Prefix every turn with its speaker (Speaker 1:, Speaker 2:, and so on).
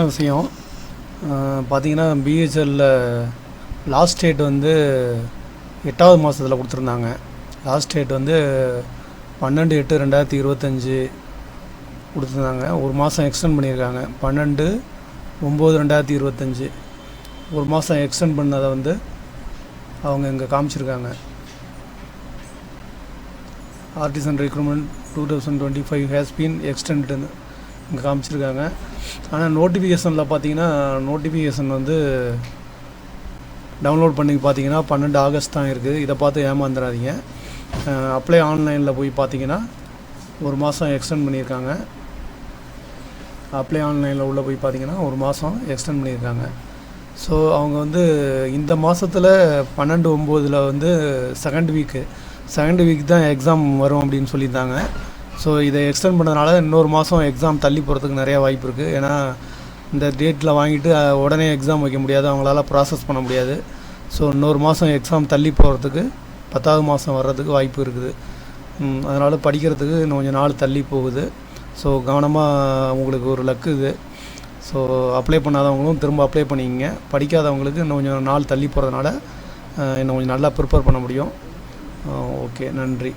Speaker 1: விஷயம் பார்த்தீங்கன்னா பிஹெச்எல்ல last date வந்து 8வது மாதத்தில் கொடுத்துருந்தாங்க. லாஸ்ட் டேட் வந்து 12/8/2025 கொடுத்துருந்தாங்க. ஒரு மாதம் எக்ஸ்டெண்ட் பண்ணியிருக்காங்க. 12/9/2025 ஒரு மாதம் எக்ஸ்டெண்ட் பண்ணதை வந்து அவங்க இங்கே காமிச்சிருக்காங்க. ஆர்டிசன் ரெக்ரூட்மெண்ட் 2025 ஹேஸ் பீன் எக்ஸ்டெண்டட்னு இங்கே காமிச்சிருக்காங்க. ஆனால் நோட்டிஃபிகேஷனில் பார்த்தீங்கன்னா நோட்டிஃபிகேஷன் வந்து டவுன்லோட் பண்ணி பார்த்தீங்கன்னா 12 ஆகஸ்ட் தான் இருக்குது. இதை பார்த்து ஏமாந்துடாதீங்க. அப்ளை ஆன்லைனில் போய் பார்த்தீங்கன்னா ஒரு மாதம் எக்ஸ்டெண்ட் பண்ணியிருக்காங்க. அப்ளை ஆன்லைனில் உள்ளே போய் பார்த்தீங்கன்னா ஒரு மாதம் எக்ஸ்டெண்ட் பண்ணியிருக்காங்க. ஸோ அவங்க வந்து இந்த மாதத்தில் 12/9 வந்து செகண்ட் வீக் தான் எக்ஸாம் வரும் அப்படின்னு சொல்லியிருந்தாங்க. ஸோ இதை எக்ஸ்டெண்ட் பண்ணதுனால இன்னொரு மாதம் எக்ஸாம் தள்ளி போகிறதுக்கு நிறையா வாய்ப்பு இருக்குது. ஏன்னா இந்த டேட்டில் வாங்கிட்டு உடனே எக்ஸாம் வைக்க முடியாது, அவங்களால ப்ராசஸ் பண்ண முடியாது. ஸோ இன்னொரு மாதம் எக்ஸாம் தள்ளி போகிறதுக்கு 10வது மாதம் வர்றதுக்கு வாய்ப்பு இருக்குது. அதனால் படிக்கிறதுக்கு இன்னும் கொஞ்சம் நாள் தள்ளி போகுது. ஸோ கவனமாக உங்களுக்கு ஒரு லக்கு இது. ஸோ அப்ளை பண்ணாதவங்களும் திரும்ப அப்ளை பண்ணிக்கங்க. படிக்காதவங்களுக்கு இன்னும் கொஞ்சம் நாள் தள்ளி போகிறதுனால இன்னும் கொஞ்சம் நல்லா ப்ரிப்பேர் பண்ண முடியும். ஓகே, நன்றி.